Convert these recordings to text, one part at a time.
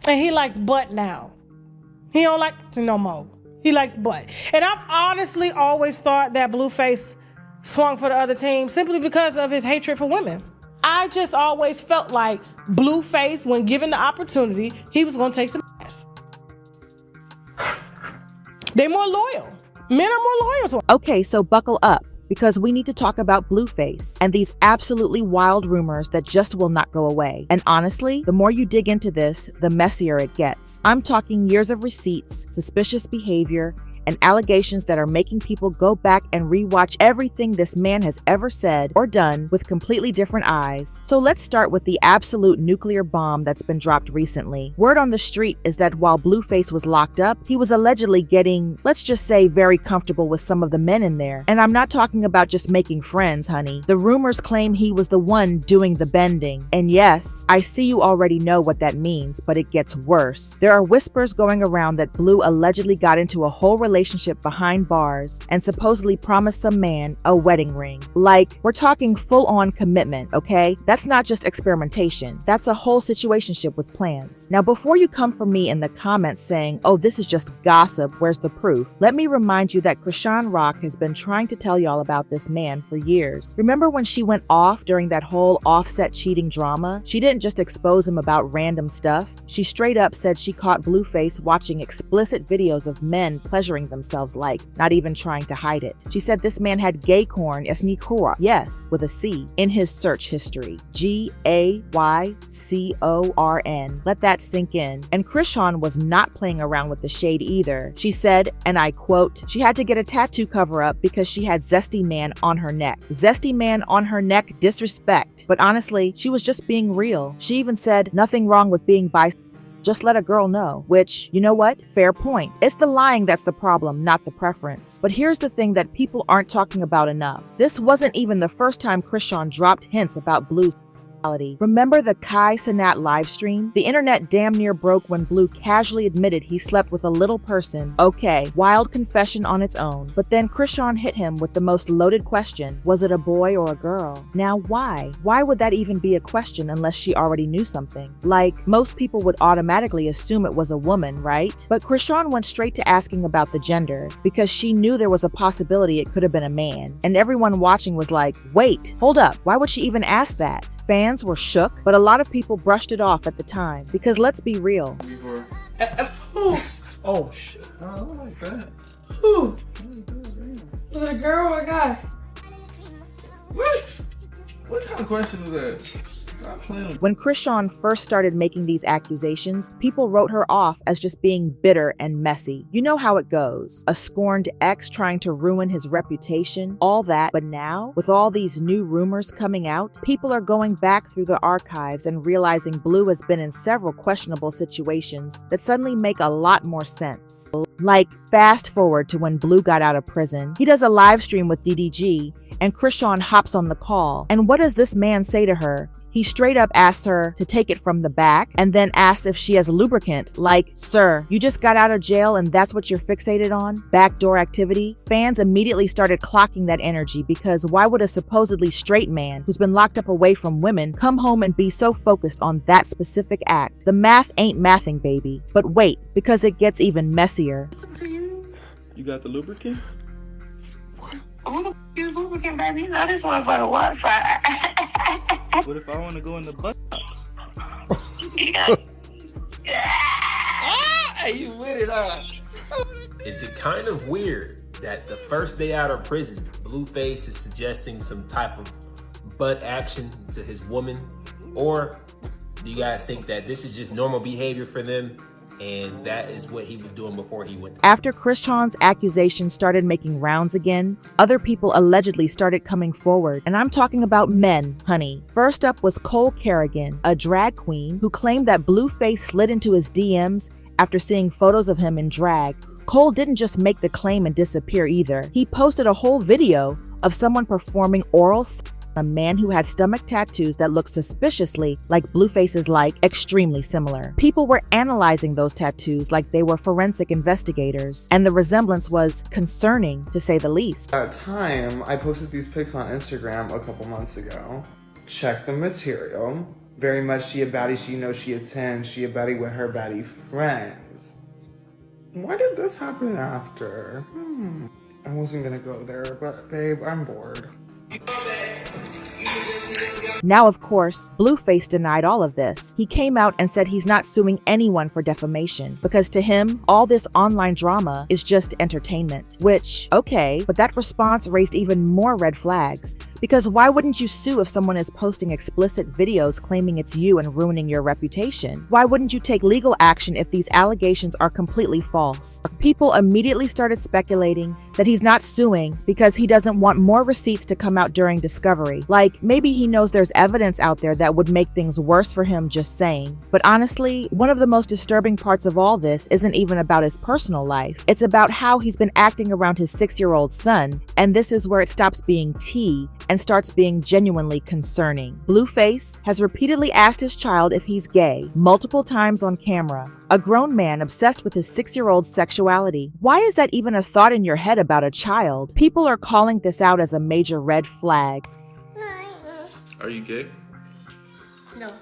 And he likes butt now. He don't like to no more. He likes butt. And I've honestly always thought that BlueFace swung for the other team simply because of his hatred for women. I just always felt like BlueFace, when given the opportunity, he was gonna take some ass. They're more loyal. Men are more loyal to him. Okay, so buckle up, because we need to talk about BlueFace and these absolutely wild rumors that just will not go away. And honestly, the more you dig into this, the messier it gets. I'm talking years of receipts, suspicious behavior, and allegations that are making people go back and rewatch everything this man has ever said or done with completely different eyes. So let's start with the absolute nuclear bomb that's been dropped recently. Word on the street is that while BlueFace was locked up, he was allegedly getting, let's just say, very comfortable with some of the men in there. And I'm not talking about just making friends, honey. The rumors claim he was the one doing the bending. And yes, I see you already know what that means, but it gets worse. There are whispers going around that Blue allegedly got into a whole relationship behind bars and supposedly promised some man a wedding ring. Like, we're talking full-on commitment, okay? That's not just experimentation. That's a whole situationship with plans. Now, before you come for me in the comments saying, oh, this is just gossip, where's the proof? Let me remind you that Chrisean Rock has been trying to tell y'all about this man for years. Remember when she went off during that whole Offset cheating drama? She didn't just expose him about random stuff. She straight up said she caught BlueFace watching explicit videos of men pleasuring themselves, like, not even trying to hide it. She said this man had gay corn, yes, with a C, in his search history. Gaycorn. Let that sink in. And Chrisean was not playing around with the shade either. She said, and I quote, she had to get a tattoo cover up because she had Zesty Man on her neck. Zesty Man on her neck, disrespect. But honestly, she was just being real. She even said, nothing wrong with being bisexual. Just let a girl know, which, you know what? Fair point. It's the lying that's the problem, not the preference. But here's the thing that people aren't talking about enough. This wasn't even the first time Chrisean dropped hints about Blue's sexuality. Remember the Kai Cenat livestream? The internet damn near broke when Blue casually admitted he slept with a little person. Okay, wild confession on its own. But then Chrisean hit him with the most loaded question. Was it a boy or a girl? Now why? Why would that even be a question unless she already knew something? Like, most people would automatically assume it was a woman, right? But Chrisean went straight to asking about the gender because she knew there was a possibility it could have been a man. And everyone watching was like, wait, hold up, why would she even ask that? Fans were shook, but a lot of people brushed it off at the time. Because let's be real. Oh shit. I don't like that. Was it a girl or a guy? What kind of question was that? Stop playing. When Chrisean first started making these accusations, people wrote her off as just being bitter and messy. You know how it goes. A scorned ex trying to ruin his reputation, all that. But now, with all these new rumors coming out, people are going back through the archives and realizing Blue has been in several questionable situations that suddenly make a lot more sense. Like, fast forward to when Blue got out of prison. He does a live stream with DDG, and Chrisean hops on the call. And what does this man say to her? He straight up asks her to take it from the back and then asks if she has lubricant. Like, sir, you just got out of jail and that's what you're fixated on? Backdoor activity? Fans immediately started clocking that energy because why would a supposedly straight man who's been locked up away from women come home and be so focused on that specific act? The math ain't mathing, baby. But wait, because it gets even messier. You got the lubricant? Who the f is lubricant, baby? You know this one for the Wi-Fi. What if I want to go in the butt box? Yeah. Hey, you with it, huh? Is it kind of weird that the first day out of prison, BlueFace is suggesting some type of butt action to his woman? Or do you guys think that this is just normal behavior for them and that is what he was doing before he went? After Chrisean's accusations started making rounds again, other people allegedly started coming forward, and I'm talking about men, honey. First up was Cole Kerrigan, a drag queen who claimed that BlueFace slid into his DMs after seeing photos of him in drag. Cole didn't just make the claim and disappear either. He posted a whole video of someone performing oral sex on a man who had stomach tattoos that looked suspiciously like BlueFace's, like extremely similar. People were analyzing those tattoos like they were forensic investigators, and the resemblance was concerning to say the least. At the time, I posted these pics on Instagram a couple months ago. Check the material. Very much she a baddie, she knows she a 10, she a baddie with her baddie friends. Why did this happen after? I wasn't gonna go there, but babe, I'm bored. Now, of course, BlueFace denied all of this. He came out and said he's not suing anyone for defamation because to him, all this online drama is just entertainment. Which, okay, but that response raised even more red flags. Because why wouldn't you sue if someone is posting explicit videos claiming it's you and ruining your reputation? Why wouldn't you take legal action if these allegations are completely false? People immediately started speculating that he's not suing because he doesn't want more receipts to come out during discovery. Like, maybe he knows there's evidence out there that would make things worse for him just saying. But honestly, one of the most disturbing parts of all this isn't even about his personal life. It's about how he's been acting around his 6-year-old son, and this is where it stops being tea and starts being genuinely concerning. BlueFace has repeatedly asked his child if he's gay, multiple times on camera. A grown man obsessed with his 6-year-old's sexuality. Why is that even a thought in your head about a child? People are calling this out as a major red flag. Are you gay? No.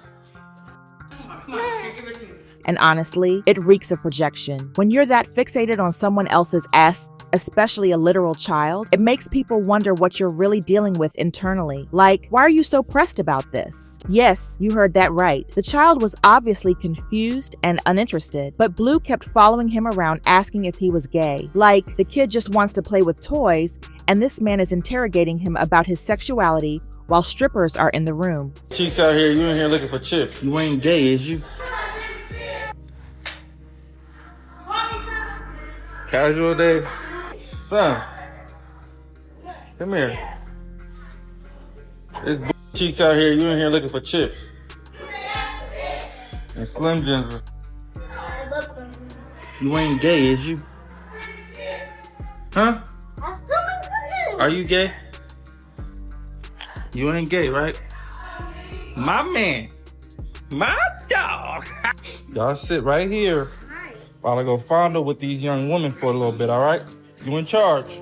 And honestly, it reeks of projection. When you're that fixated on someone else's ass, especially a literal child, it makes people wonder what you're really dealing with internally. Like, why are you so pressed about this? Yes, you heard that right. The child was obviously confused and uninterested, but Blue kept following him around asking if he was gay. Like, the kid just wants to play with toys, and this man is interrogating him about his sexuality while strippers are in the room. Cheeks out here, you in here looking for chips. You ain't gay, is you? Casual day? Son, come here. It's Cheeks out here, you in here looking for chips. And Slim Jims. You ain't gay, is you? Huh? Are you gay? You ain't gay, right? My man. My dog. Y'all sit right here while I go fondle with these young women for a little bit, all right? You in charge.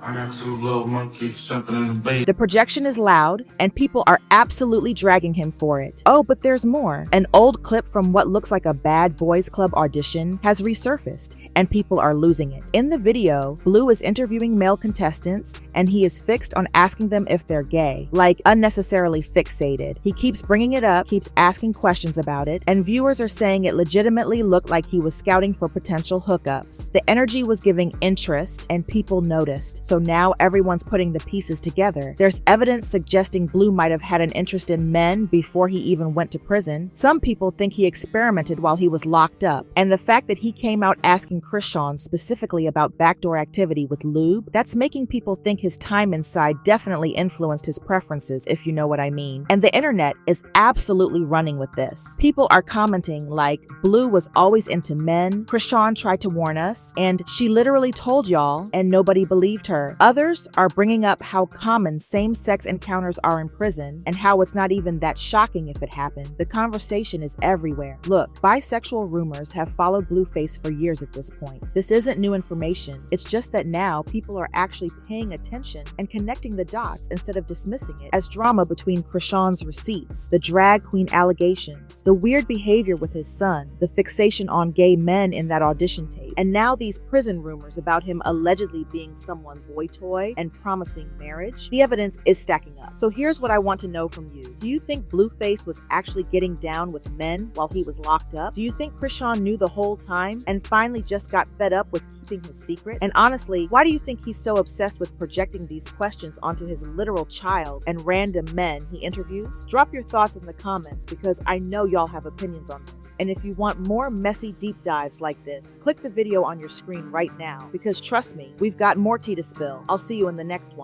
I got 2 little monkeys jumping in the bait. The projection is loud, and people are absolutely dragging him for it. Oh, but there's more. An old clip from what looks like a Bad Boys Club audition has resurfaced, and people are losing it. In the video, Blue is interviewing male contestants, and he is fixed on asking them if they're gay. Like, unnecessarily fixated. He keeps bringing it up, keeps asking questions about it, and viewers are saying it legitimately looked like he was scouting for potential hookups. The energy was giving interest, and people noticed. So now everyone's putting the pieces together. There's evidence suggesting Blue might have had an interest in men before he even went to prison. Some people think he experimented while he was locked up. And the fact that he came out asking Chrisean specifically about backdoor activity with lube, that's making people think his time inside definitely influenced his preferences, if you know what I mean. And the internet is absolutely running with this. People are commenting like, Blue was always into men, Chrisean tried to warn us, and she literally told y'all, and nobody believed her. Others are bringing up how common same-sex encounters are in prison and how it's not even that shocking if it happened. The conversation is everywhere. Look, bisexual rumors have followed BlueFace for years at this point. This isn't new information. It's just that now people are actually paying attention and connecting the dots instead of dismissing it as drama between Chrisean's receipts, the drag queen allegations, the weird behavior with his son, the fixation on gay men in that audition tape, and now these prison rumors about him allegedly being someone's boy toy and promising marriage. The evidence is stacking up. So here's what I want to know from you. Do you think BlueFace was actually getting down with men while he was locked up? Do you think Chrisean knew the whole time and finally just got fed up with keeping his secret? And honestly, why do you think he's so obsessed with projecting these questions onto his literal child and random men he interviews? Drop your thoughts in the comments because I know y'all have opinions on this. And if you want more messy deep dives like this, click the video on your screen right now because trust me, we've got more tea to spill. I'll see you in the next one.